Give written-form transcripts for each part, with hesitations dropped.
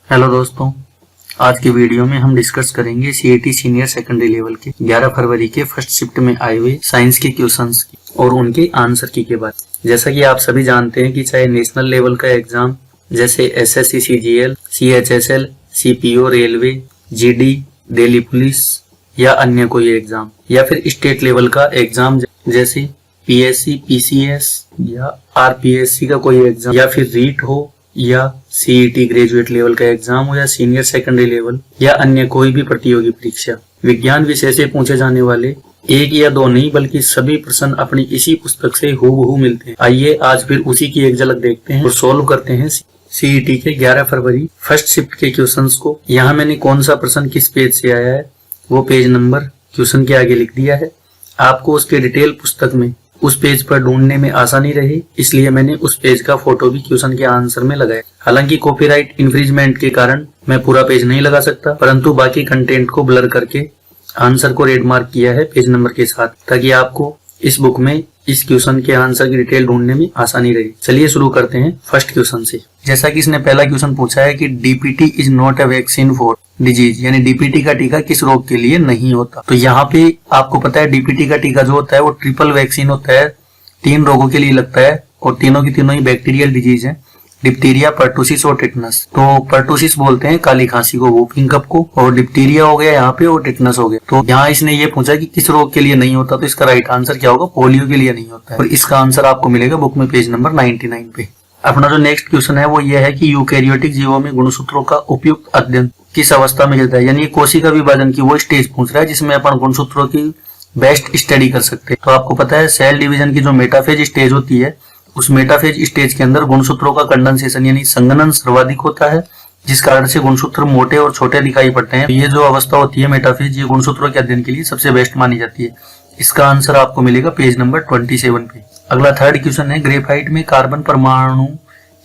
Hello दोस्तों, आज की वीडियो में हम डिस्कस करेंगे सीईटी सीनियर सेकेंडरी लेवल के 11 फरवरी के फर्स्ट शिफ्ट में आए हुए साइंस के क्वेश्चंस और उनके आंसर की के बारे। जैसा कि आप सभी जानते हैं कि चाहे नेशनल लेवल का एग्जाम जैसे SSC CGL, CHSL, CPO, railway, GD, Delhi police या अन्य कोई एग्जाम, या फिर स्टेट लेवल का एग्जाम जैसे पीएससी, पीसीएस या आरपीएससी का कोई एग्जाम, या फिर रीट हो या सीईटी ग्रेजुएट लेवल का एग्जाम हो या सीनियर सेकेंडरी लेवल या अन्य कोई भी प्रतियोगी परीक्षा, विज्ञान विषय से पूछे जाने वाले एक या दो नहीं बल्कि सभी प्रश्न अपनी इसी पुस्तक से हूबहू मिलते हैं। आइए आज फिर उसी की एक झलक देखते हैं और सोल्व करते हैं सीईटी के 11 फरवरी फर्स्ट शिफ्ट के क्वेश्चंस को। यहाँ मैंने कौन सा प्रश्न किस पेज से आया है वो पेज नंबर क्वेश्चन के आगे लिख दिया है। आपको उसके डिटेल पुस्तक में उस पेज पर ढूंढने में आसानी रही इसलिए मैंने उस पेज का फोटो भी क्वेश्चन के आंसर में लगाया। हालांकि कॉपीराइट इन्फ्रिंजमेंट के कारण मैं पूरा पेज नहीं लगा सकता, परंतु बाकी कंटेंट को ब्लर करके आंसर को रेड मार्क किया है पेज नंबर के साथ, ताकि आपको इस बुक में इस क्वेश्चन के आंसर की डिटेल ढूंढने में आसानी रही। चलिए शुरू करते हैं फर्स्ट क्वेश्चन से। जैसा कि इसने पहला क्वेश्चन पूछा है कि DPT is not a vaccine for disease, यानी डीपीटी का टीका किस रोग के लिए नहीं होता। तो यहाँ पे आपको पता है डीपीटी का टीका जो होता है वो ट्रिपल वैक्सीन होता है, 3 रोगों के लिए लगता है और तीनों की तीनों ही बैक्टीरियल डिजीज है, डिप्टीरिया, पर्टुसिस और टिटनस। तो पर्टुसिस बोलते हैं काली खांसी को, वूफिंग कफ को, और डिप्टीरिया हो गया यहाँ पे और टिटनस हो गया। तो यहाँ इसने ये पूछा कि किस रोग के लिए नहीं होता, तो इसका राइट आंसर क्या होगा, पोलियो के लिए नहीं होता है। और इसका आंसर आपको मिलेगा बुक में पेज नंबर 99 पे। अपना जो नेक्स्ट क्वेश्चन है वो ये है कि यूकैरियोटिक जीवों में गुणसूत्रों का उपयुक्त अध्ययन किस अवस्था में चलता है, यानी कोशिका विभाजन की वो स्टेज पूछ रहा है जिसमें अपन गुणसूत्रों की बेस्ट स्टडी कर सकते हैं। तो आपको पता है सेल डिवीजन की जो मेटाफेज स्टेज होती है उस मेटाफेज स्टेज के अंदर गुणसूत्रों का कंडेंसेशन यानी संघनन सर्वाधिक होता है, जिस कारण से गुणसूत्र मोटे और छोटे दिखाई पड़ते हैं। ये जो अवस्था होती है मेटाफेज, ये गुणसूत्रों के अध्ययन के लिए सबसे बेस्ट मानी जाती है। इसका आंसर आपको मिलेगा पेज नंबर 27 पे। अगला थर्ड क्वेश्चन है ग्रेफाइट में कार्बन परमाणु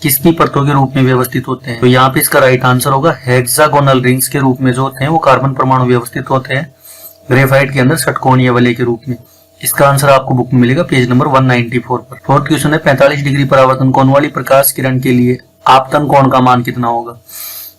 किसकी परतों के रूप में व्यवस्थित होते हैं। तो यहाँ पे इसका राइट आंसर होगा हेक्सागोनल रिंग्स के रूप में जो होते हैं वो कार्बन परमाणु व्यवस्थित होते हैं ग्रेफाइट के अंदर षटकोणीय वलय के रूप में। इसका आंसर आपको बुक में मिलेगा पेज नंबर 194 पर। फोर्थ क्वेश्चन है 45 डिग्री परावर्तन कोण वाली प्रकाश किरण के लिए आपतन कोण का मान कितना होगा।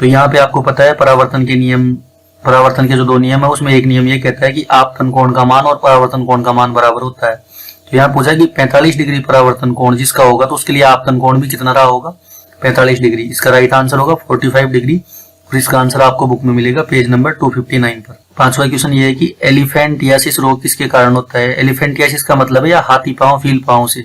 तो यहाँ पे आपको पता है परावर्तन के जो 2 नियम है उसमें एक नियम ये कहता है कि आपतन कोण का मान और परावर्तन कोण का मान बराबर होता है। तो यहाँ पूछा कि 45 डिग्री परावर्तन कोण जिसका होगा तो उसके लिए आपतन कोण भी कितना रहा होगा, 45 डिग्री। इसका राइट आंसर होगा 45 डिग्री और इसका आंसर आपको बुक में मिलेगा पेज नंबर 259 पर। पांचवा क्वेश्चन ये है कि एलिफेंटियासिस रोग किसके कारण होता है। एलिफेंटियासिस का मतलब है या हाथी पांव, फील पांव से।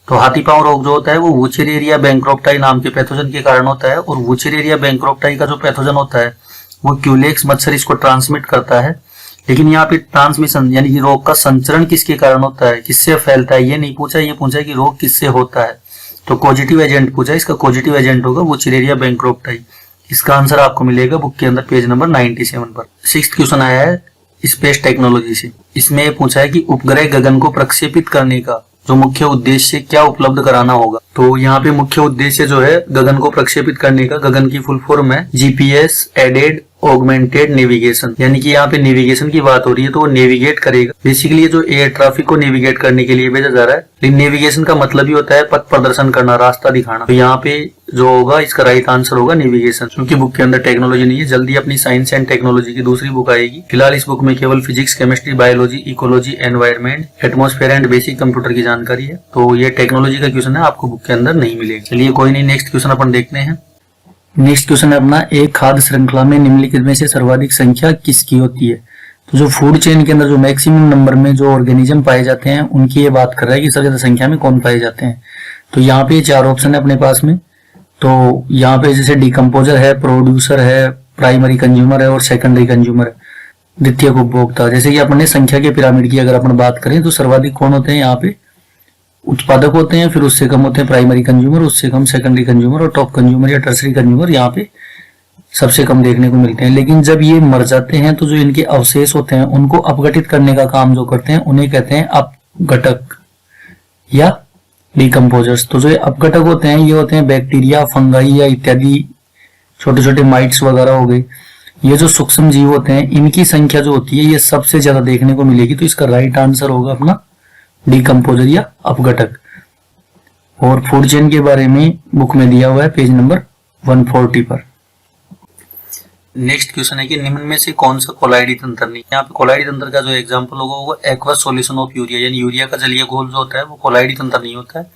तो हाथी पांव रोग जो होता है वो वुचेरेरिया बैंक्रोप्टाई नाम के पैथोजन के कारण होता है, और वुचेरेरिया बैंक्रोप्टाई का जो पैथोजन होता है वो क्यूलेक्स मच्छर इसको ट्रांसमिट करता है। लेकिन यहाँ पे ट्रांसमिशन यानी कि रोग का संचरण किसके कारण होता है, किससे फैलता है, ये नहीं पूछा, ये पूछा है कि रोग किससे होता है। तो पॉजिटिव एजेंट पूछा, इसका पॉजिटिव एजेंट होगा वुचेरेरिया बैंक्रोप्टाई। इसका आंसर आपको मिलेगा बुक के अंदर पेज नंबर 97 पर। 6th क्वेश्चन आया है स्पेस टेक्नोलॉजी से। इसमें पूछा है कि उपग्रह गगन को प्रक्षेपित करने का जो मुख्य उद्देश्य क्या उपलब्ध कराना होगा। तो यहाँ पे मुख्य उद्देश्य जो है गगन को प्रक्षेपित करने का, गगन की फुल फॉर्म है जीपीएस एडेड ऑगमेंटेड नेविगेशन, यानी कि यहाँ पे नेविगेशन की बात हो रही है तो वो नेविगेट करेगा। बेसिकली जो एयर ट्रैफिक को नेविगेट करने के लिए भेजा जा रहा है, लेकिन नेविगेशन का मतलब ही होता है पथ प्रदर्शन करना, रास्ता दिखाना। तो यहाँ पे जो होगा इसका राइट आंसर होगा नेविगेशन, क्योंकि बुक के अंदर टेक्नोलॉजी नहीं है। जल्दी अपनी साइंस एंड टेक्नोलॉजी की दूसरी बुक आएगी। फिलहाल इस बुक में केवल physics, chemistry, biology, ecology, environment, atmosphere and basic computer की जानकारी है। तो ये टेक्नोलॉजी का क्वेश्चन है, आपको बुक के अंदर नहीं मिलेगा। चलिए कोई नहीं, नेक्स्ट क्वेश्चन अपन देखते हैं। नेक्स्ट क्वेश्चन है अपना एक खाद्य श्रृंखला में निम्नलिखित में से सर्वाधिक संख्या किसकी होती है। तो जो फूड चेन के अंदर जो मैक्सिमम नंबर में जो ऑर्गेनिज्म पाए जाते हैं उनकी ये बात कर रहा है कि सबसे ज्यादा संख्या में कौन पाए जाते हैं। तो यहाँ पे 4 ऑप्शन है अपने पास में। तो यहाँ पे जैसे डिकम्पोजर है, प्रोड्यूसर है, प्राइमरी कंज्यूमर है और सेकेंडरी कंज्यूमर है, द्वितीयक उपभोक्ता। जैसे कि अपने संख्या के पिरामिड की अगर अपन बात करें तो सर्वाधिक कौन होते हैं, यहाँ पे उत्पादक होते हैं, फिर उससे कम होते हैं प्राइमरी कंज्यूमर, उससे कम सेकेंडरी कंज्यूमर और टॉप कंज्यूमर या टर्सरी कंज्यूमर यहाँ पे सबसे कम देखने को मिलते हैं। लेकिन जब ये मर जाते हैं तो जो इनके अवशेष होते हैं उनको अपघटित करने का काम जो करते हैं उन्हें कहते हैं अपघटक या डिकम्पोजर्स। तो जो ये अपघटक होते हैं ये होते हैं बैक्टीरिया, फंगाई या इत्यादि छोटे छोटे माइट्स वगैरह हो गए। ये जो सूक्ष्म जीव होते हैं इनकी संख्या जो होती है ये सबसे ज्यादा देखने को मिलेगी। तो इसका राइट आंसर होगा अपना डिकम्पोजर या अपघटक। और फूड चेन के बारे में बुक में दिया हुआ है पेज नंबर 140 पर। नेक्स्ट क्वेश्चन है कि निम्न में से कौन सा कोलाइडी तंत्र नहीं। यहाँ पे कोलाइडी तंत्र का जो एग्जांपल होगा वो एक्वस सॉल्यूशन ऑफ यूरिया, यानी यूरिया का जलीय घोल जो होता है वो कोलाइडी तंत्र नहीं होता है।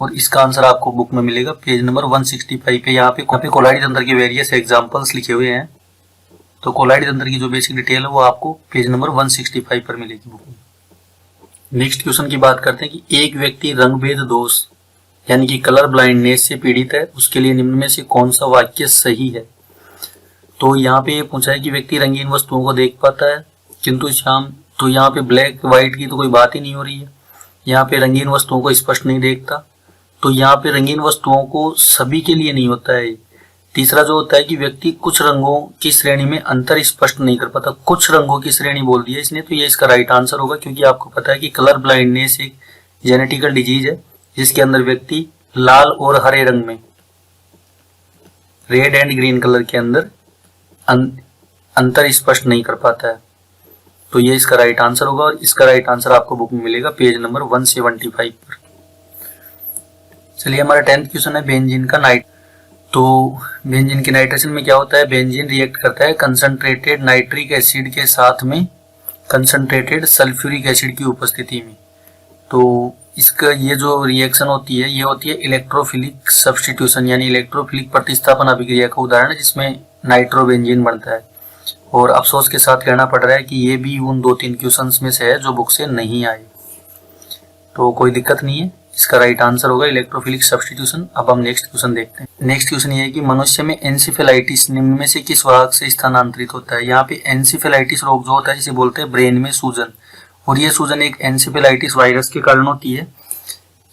और इसका आंसर आपको बुक में मिलेगा पेज नंबर 165 पे। यहाँ पे कोलाइडी तंत्र के वेरियस एग्जाम्पल्स लिखे हुए हैं। तो कोलाइडी तंत्र की जो बेसिक डिटेल है वो आपको पेज नंबर 165 पर मिलेगी बुक में। नेक्स्ट क्वेश्चन की बात करते हैं कि एक व्यक्ति रंगभेद दोष यानी कि कलर ब्लाइंडनेस से पीड़ित है, उसके लिए निम्न में से कौन सा वाक्य सही है। तो यहाँ पे ये पूछा है कि व्यक्ति रंगीन वस्तुओं को देख पाता है किंतु शाम, तो यहाँ पे ब्लैक व्हाइट की तो कोई बात ही नहीं हो रही है। यहाँ पे रंगीन वस्तुओं को स्पष्ट नहीं देखता, तो यहाँ पे रंगीन वस्तुओं को सभी के लिए नहीं होता है। तीसरा जो होता है कि व्यक्ति कुछ रंगों की श्रेणी में अंतर स्पष्ट नहीं कर पाता, कुछ रंगों की श्रेणी बोल दिया इसने, तो ये इसका राइट आंसर होगा। क्योंकि आपको पता है कि कलर ब्लाइंडनेस एक जेनेटिकल डिजीज है जिसके अंदर व्यक्ति लाल और हरे रंग में, रेड एंड ग्रीन कलर के अंदर अंतर स्पष्ट नहीं कर पाता है। तो ये इसका राइट आंसर होगा और इसका राइट आंसर आपको बुक में मिलेगा पेज नंबर 175 पर। चलिए हमारा 10th क्वेश्चन है बेंजीन का नाइट। तो बेंजीन के नाइट्रेशन में क्या होता है, बेंजीन रिएक्ट करता है कंसंट्रेटेड नाइट्रिक एसिड के साथ में कंसंट्रेटेड सल्फ्यूरिक एसिड की उपस्थिति में। तो इसका ये जो रिएक्शन होती है ये होती है इलेक्ट्रोफिलिक सब्स्टिट्यूशन यानी इलेक्ट्रोफिलिक प्रतिस्थापन अभिक्रिया का उदाहरण है जिसमें नाइट्रोबेंजीन बनता है। और अफसोस के साथ कहना पड़ रहा है कि ये भी उन 2-3 क्वेश्चंस में से है जो बुक से नहीं आए, तो कोई दिक्कत नहीं है, इसका राइट आंसर होगा इलेक्ट्रोफिलिक सब्स्टिट्यूशन। अब हम नेक्स्ट क्वेश्चन देखते हैं। नेक्स्ट क्वेश्चन ये है कि मनुष्य में एंसेफेलाइटिस निम्न में से किस वाहक से स्थानांतरित होता है। यहाँ पे एंसेफेलाइटिस रोग जो होता है जिसे बोलते हैं ब्रेन में सूजन, और ये सूजन एक एंसेफेलाइटिस वायरस के कारण होती है।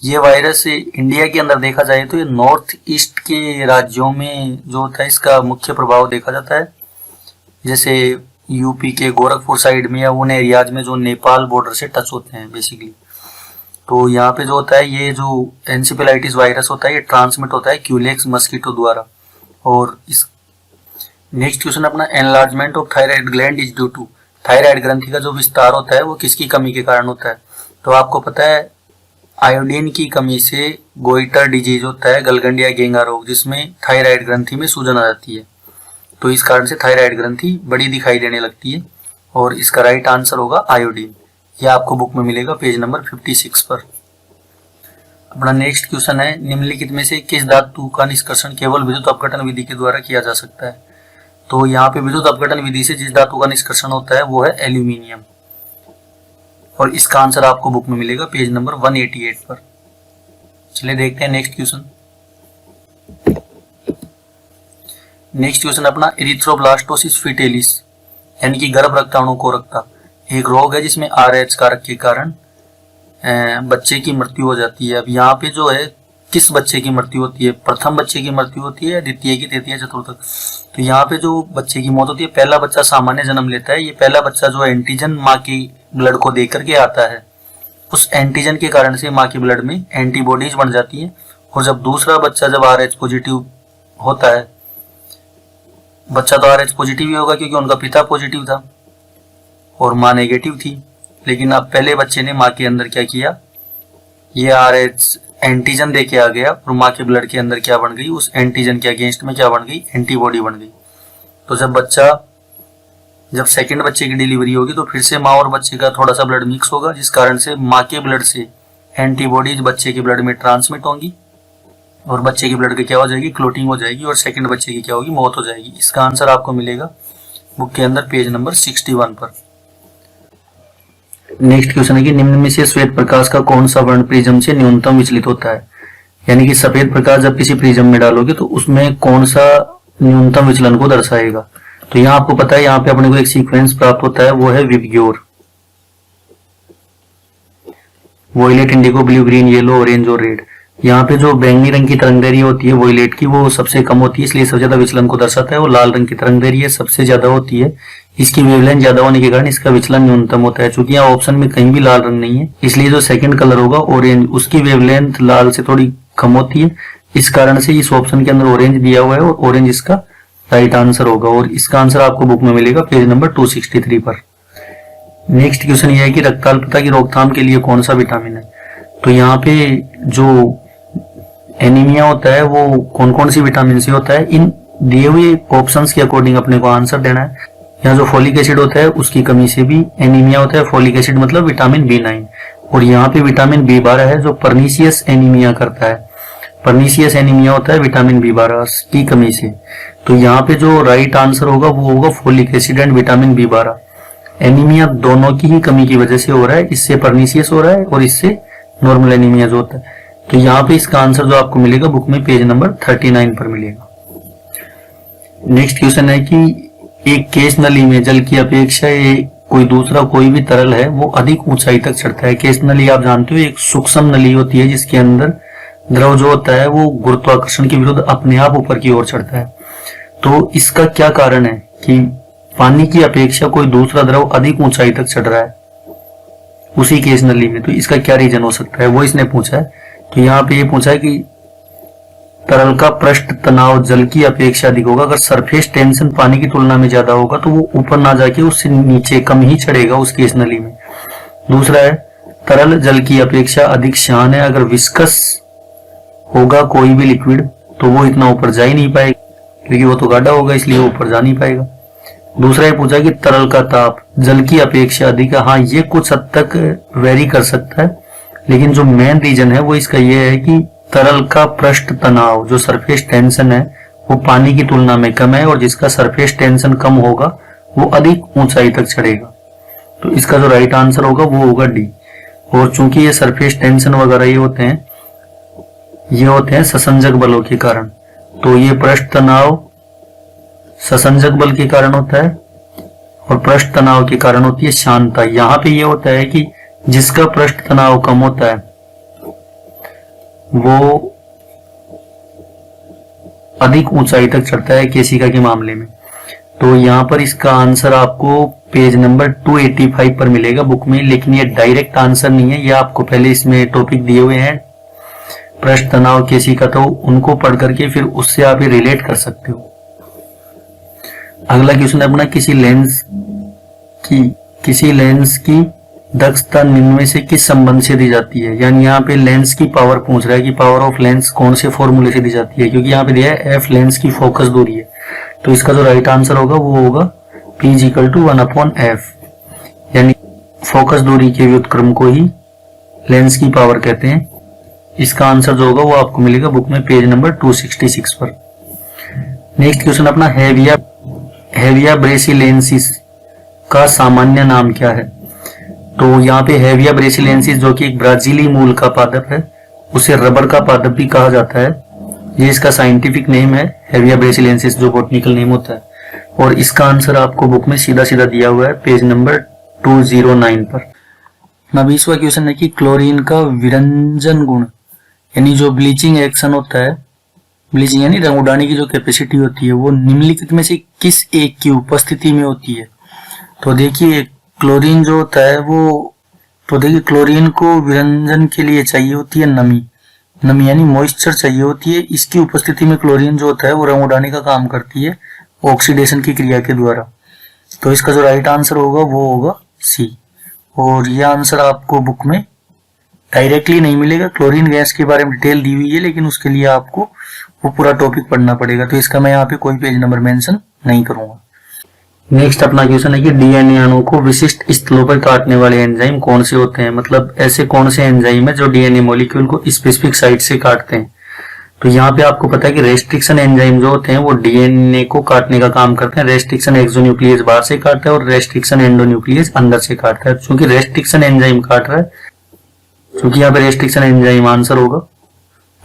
ये वायरस इंडिया के अंदर देखा जाए तो ये नॉर्थ ईस्ट के राज्यों में जो होता है इसका मुख्य प्रभाव देखा जाता है, जैसे यूपी के गोरखपुर साइड में या उन एरियाज में जो नेपाल बॉर्डर से टच होते हैं बेसिकली। तो यहाँ पे जो होता है ये जो एंसेफेलाइटिस वायरस होता है ये ट्रांसमिट होता है क्यूलेक्स मस्कीटो द्वारा। और इस नेक्स्ट क्वेश्चन अपना enlargement of thyroid gland is due to, thyroid ग्रंथि का जो विस्तार होता है वो किसकी कमी के कारण होता है। तो आपको पता है आयोडीन की कमी से गोइटर डिजीज होता है, गलगंड या गेंगा रोग, जिसमें थायराइड ग्रंथि में सूजन आ जाती है। तो इस कारण से थायराइड ग्रंथि बड़ी दिखाई देने लगती है और इसका राइट आंसर होगा आयोडीन। यह आपको बुक में मिलेगा पेज नंबर 56 पर। अपना नेक्स्ट क्वेश्चन है निम्नलिखित में से किस धातु का निष्कर्षण केवल विद्युत अपघटन विधि के द्वारा किया जा सकता है। तो यहाँ पे विद्युत अपघटन विधि से जिस धातु का निष्कर्षण होता है वो है एल्यूमिनियम, और इसका आंसर आपको बुक में मिलेगा पेज नंबर 188 पर। चलिए देखते हैं नेक्स्ट क्वेश्चन। नेक्स्ट क्वेश्चन अपना एरिथ्रोब्लास्टोसिस फिटेलिस यानी कि गर्भ रक्ताणु को रक्ता एक रोग है जिसमें RH कारक के कारण बच्चे की मृत्यु हो जाती है। अब यहाँ पे जो है किस बच्चे की मृत्यु होती है, प्रथम बच्चे की मृत्यु होती है या द्वितीय की, तृतीय, चतुर्थ। तो यहाँ पे जो बच्चे की मौत होती है, पहला बच्चा सामान्य जन्म लेता है। ये पहला बच्चा जो एंटीजन माँ की ब्लड को देख करके आता है, उस एंटीजन के कारण से माँ की ब्लड में एंटीबॉडीज बन जाती है। और जब दूसरा बच्चा जब RH पॉजिटिव होता है, बच्चा तो RH पॉजिटिव ही होगा क्योंकि उनका पिता पॉजिटिव था और माँ नेगेटिव थी, लेकिन अब पहले बच्चे ने माँ के अंदर क्या किया, ये RH एंटीजन दे के आ गया और माँ के ब्लड के अंदर क्या बन गई, उस एंटीजन के अगेंस्ट में क्या बन गई, एंटीबॉडी बन गई। तो जब सेकंड बच्चे की डिलीवरी होगी तो फिर से माँ और बच्चे का थोड़ा सा ब्लड मिक्स होगा, जिस कारण से माँ के ब्लड से एंटीबॉडीज बच्चे के ब्लड में ट्रांसमिट होंगी और बच्चे के ब्लड की क्या हो जाएगी, क्लोटिंग हो जाएगी और सेकंड बच्चे की क्या होगी, मौत हो जाएगी। इसका आंसर आपको मिलेगा बुक के अंदर पेज नंबर 61 पर। नेक्स्ट क्वेश्चन है कि निम्न में से श्वेत प्रकाश का कौन सा वर्ण प्रिज्म से न्यूनतम विचलित होता है। यानी कि सफेद प्रकाश जब किसी प्रिज्म में डालोगे तो उसमें कौन सा न्यूनतम विचलन को दर्शाएगा। तो यहाँ आपको पता है, यहाँ पे अपने को एक सीक्वेंस प्राप्त होता है, वो है VIBGYOR, violet, indigo, blue, green, yellow, orange और रेड। यहाँ पे जो बैंगनी रंग की तरंगदैर्घ्य होती है वॉयलेट की, वो सबसे कम होती है, इसलिए सबसे ज्यादा विचलन को दर्शाता है। और लाल रंग की तरंगदैर्घ्य सबसे ज्यादा होती है, इसकी वेवलेंथ ज्यादा होने के कारण इसका विचलन न्यूनतम होता है। चूंकि यहाँ ऑप्शन में कहीं भी लाल रंग नहीं है, इसलिए जो सेकंड कलर होगा ऑरेंज, उसकी वेवलेंथ लाल से थोड़ी कम होती है। इस कारण से इस ऑप्शन के अंदर ऑरेंज दिया हुआ है और ऑरेंज इसका राइट आंसर होगा। और इसका आंसर आपको बुक में मिलेगा पेज नंबर 263 पर। नेक्स्ट क्वेश्चन ये है कि रक्ताल्पता की रोकथाम के लिए कौन सा विटामिन है। तो यहाँ पे जो एनीमिया होता है वो कौन कौन सी विटामिन से होता है, इन दिए हुए ऑप्शंस के अकॉर्डिंग अपने को आंसर देना है। यहाँ जो फोलिक एसिड होता है उसकी कमी से भी एनीमिया होता है। फोलिक एसिड मतलब विटामिन B9, और यहाँ पे विटामिन B12 है जो पर्नीशियस एनीमिया करता है। पर्नीशियस एनीमिया होता है विटामिन B12 की कमी से। तो यहाँ पे जो राइट आंसर होगा वो होगा folic acid and vitamin B12। Anaemia दोनों की ही कमी की वजह से हो रहा है, इससे पर्नीशियस हो रहा है और इससे नॉर्मल एनीमिया जो होता है। तो यहाँ पे इसका आंसर जो आपको मिलेगा बुक में पेज नंबर 39 पर मिलेगा। नेक्स्ट क्वेश्चन है कि एक केस नली में जल की अपेक्षा कोई दूसरा कोई भी तरल है वो अधिक ऊंचाई तक चढ़ता है। केस नली आप जानते हो एक सूक्ष्म नली होती है जिसके अंदर द्रव जो होता है वो गुरुत्वाकर्षण के विरुद्ध अपने आप ऊपर की ओर चढ़ता है। तो इसका क्या कारण है कि पानी की अपेक्षा कोई दूसरा द्रव अधिक ऊंचाई तक चढ़ रहा है उसी केस नली में? तो इसका क्या रीजन हो सकता है वो इसने पूछा है। तो यहाँ पे ये पूछा है कि तरल का पृष्ठ तनाव जल की अपेक्षा अधिक होगा। अगर सरफेस टेंशन पानी की तुलना में ज्यादा होगा तो वो ऊपर ना जाके उससे नीचे कम ही चढ़ेगा उस केस नली में। दूसरा है तरल जल की अपेक्षा अधिक शान है। अगर विस्कस होगा कोई भी लिक्विड तो वो इतना ऊपर जा ही नहीं पाएगा क्योंकि वो तो गाढ़ा होगा, इसलिए वो ऊपर जा नहीं पाएगा। दूसरा ये पूछा कि तरल का ताप जल की अपेक्षा अधिक है। हाँ, ये कुछ हद तक वेरी कर सकता है, लेकिन जो मेन रीजन है वो इसका ये है कि तरल का पृष्ठ तनाव जो सरफेस टेंशन है वो पानी की तुलना में कम है, और जिसका सरफेस टेंशन कम होगा वो अधिक ऊंचाई तक चढ़ेगा। तो इसका जो राइट आंसर होगा वो होगा डी। और चूंकि ये सरफेस टेंशन वगैरह ये होते हैं ससंजक बलों के कारण, तो ये पृष्ठ तनाव ससंजक बल के कारण होता है और पृष्ठ तनाव के कारण होती है शांतता। यहाँ पे ये होता है कि जिसका पृष्ठ तनाव कम होता है वो अधिक ऊंचाई तक चढ़ता है केशिका के मामले में। तो यहाँ पर इसका आंसर आपको पेज नंबर 285 पर मिलेगा बुक में, लेकिन ये डायरेक्ट आंसर नहीं है, ये आपको पहले इसमें टॉपिक दिए हुए हैं पृष्ठ तनाव केशिका, तो उनको पढ़ करके फिर उससे आप ये रिलेट कर सकते हो। अगला क्वेश्चन अपना किसी लेंस की दक्षता निम्न में से किस संबंध से दी जाती है। यानी यहाँ पे लेंस की पावर पूछ रहा है कि पावर ऑफ लेंस कौन से फॉर्मूले से दी जाती है, क्योंकि यहाँ पे दिया है एफ लेंस की फोकस दूरी है। तो इसका जो राइट आंसर होगा वो होगा P = 1/f, यानी फोकस दूरी के व्युत्क्रम को ही लेंस की पावर कहते हैं। इसका आंसर जो होगा वो आपको मिलेगा बुक में पेज नंबर 266 पर। नेक्स्ट क्वेश्चन अपना हेविया ब्रेसिलेंसिस का सामान्य नाम क्या है। तो यहाँ पे हेविया ब्रेसिलेंसिस जो कि एक ब्राजीली मूल का पादप है, उसे रबर का पादप भी कहा जाता है। ये इसका साइंटिफिक नेम है हेविया ब्रेसिलेंसिस, जो बॉटनिकल नेम होता है। और इसका आंसर आपको बुक में सीधा सीधा दिया हुआ है पेज नंबर 209 पर। 20वां क्वेश्चन है कि क्लोरीन का विरंजन गुण यानी जो ब्लीचिंग एक्शन होता है, ब्लीचिंग यानी रंग उड़ाने की जो कैपेसिटी होती है, वो निम्नलिखित में से किस एक की उपस्थिति में होती है। तो देखिए क्लोरीन जो होता है क्लोरीन को विरंजन के लिए चाहिए होती है नमी यानी मॉइस्चर चाहिए होती है। इसकी उपस्थिति में क्लोरीन जो होता है वो रंग उड़ाने का काम करती है ऑक्सीडेशन की क्रिया के द्वारा। तो इसका जो राइट आंसर होगा वो होगा सी। और यह आंसर आपको बुक में डायरेक्टली नहीं मिलेगा, क्लोरीन गैस के बारे में डिटेल दी हुई है, लेकिन उसके लिए आपको वो पूरा टॉपिक पढ़ना पड़ेगा। तो इसका मैं यहाँ पे कोई पेज नंबर मेंशन नहीं करूंगा। नेक्स्ट अपना क्वेश्चन है कि डीएनए अणु को विशिष्ट स्थलों पर काटने वाले एंजाइम कौन से होते हैं। मतलब ऐसे कौन से एंजाइम है जो डीएनए मॉलिक्यूल को स्पेसिफिक साइट से काटते हैं। तो यहाँ पे आपको पता है कि रेस्ट्रिक्शन एंजाइम जो होते हैं वो डीएनए को काटने का काम करते हैं। रेस्ट्रिक्शन एक्सोन्यूक्लियस बाहर से काटता है और रेस्ट्रिक्शन एंडोन्यूक्लियस अंदर से काटता है। क्योंकि रेस्ट्रिक्शन एंजाइम काट रहा है, क्योंकि यहाँ पे रेस्ट्रिक्शन एंजाइम आंसर होगा,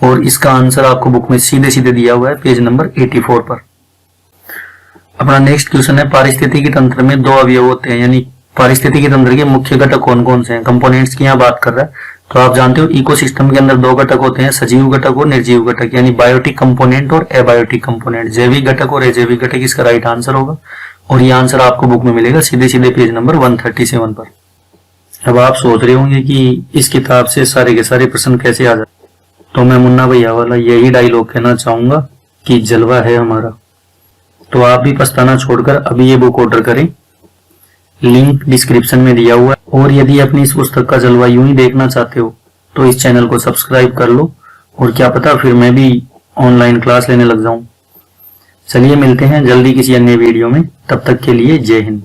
और इसका आंसर आपको बुक में सीधे सीधे दिया हुआ है पेज नंबर 84 पर। अपना नेक्स्ट क्वेश्चन है पारिस्थितिकी तंत्र में दो अवयव होते हैं, यानी पारिस्थितिकी तंत्र के मुख्य घटक कौन कौन से हैं। कंपोनेंट्स की यहाँ बात कर रहा है। तो आप जानते हो इकोसिस्टम के अंदर दो घटक होते हैं, सजीव घटक और निर्जीव घटक, यानी बायोटिक कंपोनेंट और एबायोटिक कंपोनेंट, जैविक घटक और अजैविक घटक। इसका राइट आंसर होगा, और ये आंसर आपको बुक में मिलेगा सीधे सीधे पेज नंबर 137 पर। अब आप सोच रहे होंगे कि इस किताब से सारे के सारे प्रश्न कैसे आ जाते, तो मैं मुन्ना भैया वाला यही डायलॉग कहना चाहूंगा कि जलवा है हमारा। तो आप भी पछताना छोड़कर अभी ये बुक ऑर्डर करें, लिंक डिस्क्रिप्शन में दिया हुआ है। और यदि अपनी इस पुस्तक का जलवा यूं ही देखना चाहते हो तो इस चैनल को सब्सक्राइब कर लो, और क्या पता फिर मैं भी ऑनलाइन क्लास लेने लग जाऊं। चलिए मिलते हैं जल्दी किसी अन्य वीडियो में, तब तक के लिए जय हिंद।